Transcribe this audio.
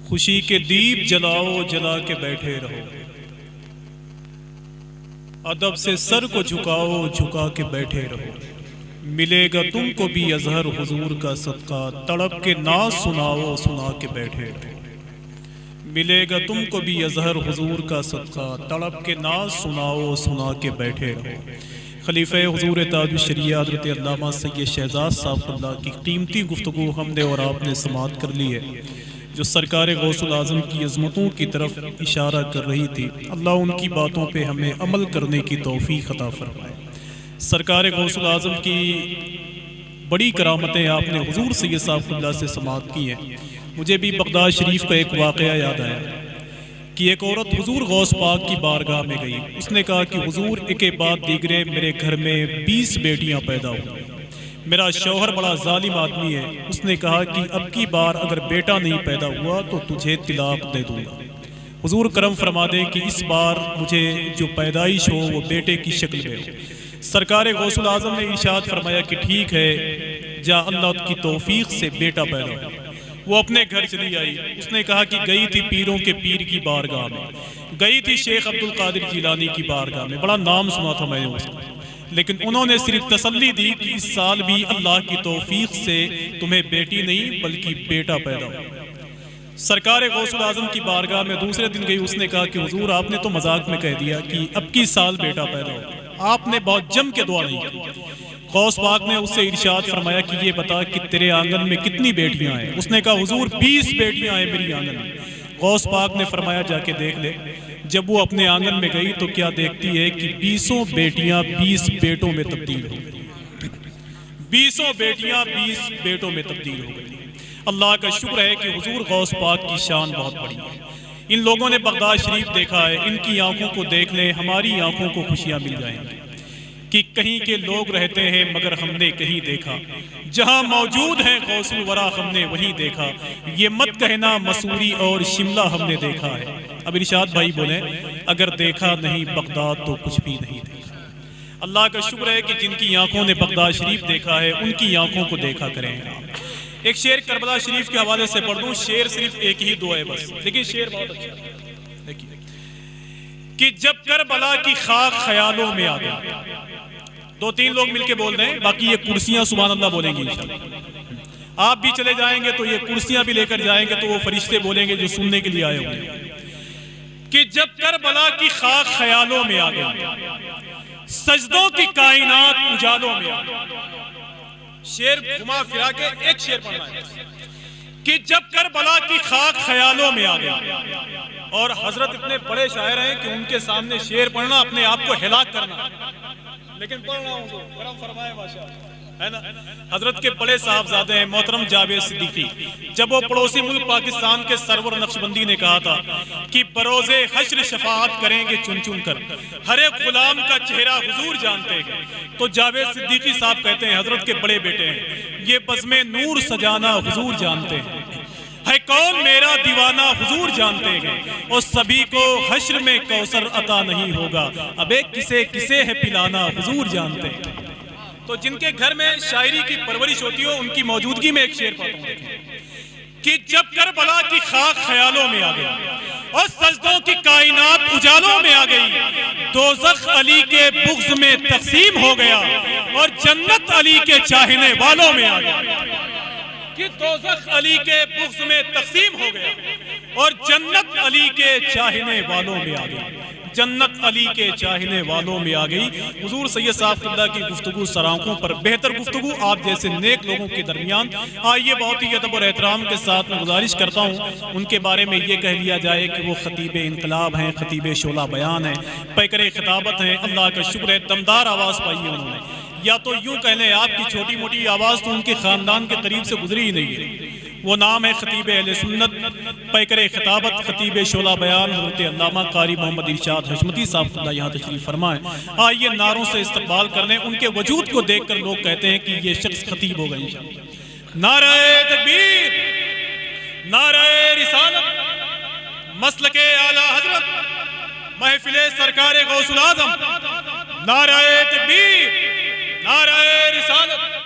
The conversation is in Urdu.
خوشی کے دیپ جلاؤ جلا کے بیٹھے رہو، ادب سے سر کو جھکاؤ جھکا کے بیٹھے رہو، ملے گا تم کو بھی اظہر حضور کا صدقہ، تڑپ کے ناز سناؤ سنا کے بیٹھے رہو، ملے گا تم کو بھی اظہر حضور کا صدقہ، تڑپ کے ناز سناؤ سنا کے بیٹھے رہو۔ خلیفہ حضور تاج الشریعہ حضرت علامہ سید شہزاد صاحب اللہ کی قیمتی گفتگو ہم نے اور آپ نے سماعت کر لی ہے، جو سرکار غوث العظم کی عظمتوں کی طرف اشارہ کر رہی تھی۔ اللہ ان کی باتوں پہ ہمیں عمل کرنے کی توفیق عطا فرمائے۔ سرکار غوث العظم کی بڑی کرامتیں آپ نے حضور سید صاحب اللہ سے سماعت کی ہیں۔ مجھے بھی بغداد شریف کا ایک واقعہ یاد آیا کہ ایک عورت حضور غوث پاک کی بارگاہ میں گئی۔ اس نے کہا کہ حضور ایک بعد دیگرے میرے گھر میں 20 بیٹیاں پیدا ہوئی، میرا شوہر بڑا ظالم آدمی ہے۔ اس نے کہا کہ اب کی بار اگر بیٹا نہیں پیدا ہوا تو تجھے طلاق دے دوں گا، حضور کرم فرما دے کہ اس بار مجھے جو پیدائش ہو وہ بیٹے کی شکل میں ہو۔ سرکار غوث العظم نے ارشاد فرمایا کہ ٹھیک ہے، جا اللہ کی توفیق سے بیٹا پیدا ہو۔ وہ اپنے گھر چلی آئی۔ اس نے کہا کہ گئی تھی پیروں کے پیر کی بارگاہ میں، گئی تھی شیخ عبد القادر جیلانی کی بارگاہ میں، بڑا نام سنا تھا میں نے اس کا، لیکن انہوں نے صرف تسلی دی کہ اس سال بھی اللہ کی توفیق سے تمہیں بیٹی نہیں بلکہ بیٹا پیدا ہو۔ سرکار غوث العظم کی بارگاہ میں دوسرے دن گئی۔ اس نے کہا کہ حضور آپ نے تو مذاق میں کہہ دیا کہ اب کی سال بیٹا پیدا ہو، آپ نے بہت جم کے دعا نہیں کی۔ غوث پاک نے اس سے ارشاد فرمایا کہ یہ بتا کہ تیرے آنگن میں کتنی بیٹیاں ہیں؟ اس نے کہا حضور 20 بیٹیاں ہیں میری آنگن میں۔ غوث پاک نے فرمایا جا کے دیکھ لے۔ جب وہ اپنے آنگن میں گئی تو کیا دیکھتی ہے کہ 20 بیٹیاں 20 بیٹوں میں تبدیل ہو گئی، 20 بیٹیاں 20 بیٹوں میں تبدیل ہو گئی۔ اللہ کا شکر ہے کہ حضور غوث پاک کی شان بہت بڑی ہے۔ ان لوگوں نے بغداد شریف دیکھا ہے، ان کی آنکھوں کو دیکھ لیں، ہماری آنکھوں کو خوشیاں مل جائیں گی کہ کہیں کے لوگ رہتے ہیں مگر ہم نے کہیں دیکھا، جہاں موجود ہیں غوث الورا ہم نے وہیں دیکھا، یہ مت کہنا مسوری اور شملہ ہم نے دیکھا ہے۔ اب ارشاد بھائی بولیں اگر دیکھا نہیں بغداد تو کچھ بھی نہیں دیکھا۔ اللہ کا شکر ہے کہ جن کی آنکھوں نے بغداد شریف دیکھا ہے ان کی آنکھوں کو دیکھا کریں۔ ایک شعر کربلا شریف کے حوالے سے پڑھ دوں، شعر صرف ایک ہی دو ہے بس، لیکن شعر بہت اچھا ہے کہ جب کربلا کی خاک خیالوں میں آ گئی، 2-3 لوگ مل کے بول رہے ہیں، باقی یہ کرسیاں سبحان اللہ بولیں گی انشاءاللہ۔ آپ بھی چلے جائیں گے تو یہ کرسیاں بھی لے کر جائیں گے تو وہ فرشتے بولیں گے جو سننے کے لیے آئے ہوئے کہ جب کربلا کی خاک خیالوں میں آ گئی، سجدوں کی کائنات اجالوں میں آ گئی۔ شعر گھما پھرا کے ایک شعر پڑھنا ہے کہ جب کربلا کی خاک خیالوں میں آ گئی، اور حضرت اتنے بڑے شاعر ہیں کہ ان کے سامنے شعر پڑھنا اپنے آپ کو ہلاک کرنا، لیکن پڑھ رہا ہوں تو کرم فرمائے ماشاءاللہ، ہے نا۔ حضرت کے بڑے صاحبزادے ہیں محترم جاوید صدیقی، جب وہ پڑوسی ملک پاکستان کے سرور نقشبندی نے کہا تھا کہ بروز حشر شفاعت کریں گے چن چن کر، ہر ایک غلام کا چہرہ حضور جانتے ہیں، تو جاوید صدیقی صاحب کہتے ہیں حضرت کے بڑے بیٹے ہیں، یہ بزم نور سجانا حضور جانتے ہیں، ہے کون میرا دیوانہ حضور جانتے ہیں، اور سبھی کو حشر میں کوثر عطا نہیں ہوگا، اب ایک کسے کسے ہے پلانا حضور جانتے ہیں۔ تو جن کے گھر میں شاعری کی پرورش ہوتی ہو ان کی موجودگی میں ایک شعر پڑھتا ہوں کہ جب کربلا کی خاک خیالوں میں آ گئی اور سجدوں کی کائنات اجالوں میں آ گئی، دوزخ علی کے بغض میں تقسیم ہو گیا اور جنت علی کے چاہنے والوں میں آ گئی، کہ دوزخ علی کے بغض میں تقسیم ہو گیا اور جنت علی کے چاہنے والوں میں آ گئی، جنت علی کے چاہنے والوں میں آ گئی۔ حضور سید صاحب قبلہ کی گفتگو سرآنکھوں پر بہتر گفتگو آپ جیسے نیک لوگوں کے درمیان، آئیے بہت ہی ادب اور احترام کے ساتھ میں گزارش کرتا ہوں ان کے بارے میں یہ کہہ لیا جائے کہ وہ خطیب انقلاب ہیں، خطیب شعلہ بیان ہیں، پیکر خطابت ہیں۔ اللہ کا شکر ہے دمدار آواز پائی ہے انہوں نے، یا تو یوں کہہ لیں آپ کی چھوٹی موٹی آواز تو ان کے خاندان کے قریب سے گزری ہی نہیں ہے۔ وہ نام ہے خطیب اہل سنت، پیکر خطابت، خطیب شعلہ بیان حضرت علامہ قاری محمد ارشاد حشمتی صاحب اللہ یہاں تشریف فرمائیں۔ آئیے نعروں سے استقبال کر لیں، ان کے وجود کو دیکھ کر لوگ کہتے ہیں کہ یہ شخص خطیب ہوگا انشاءاللہ۔ نعرہ تکبیر، نعرہ رسالت، مسلک اعلیٰ حضرت، محفل سرکار غوث العظم، نعرہ تکبیر، نعرہ رسالت۔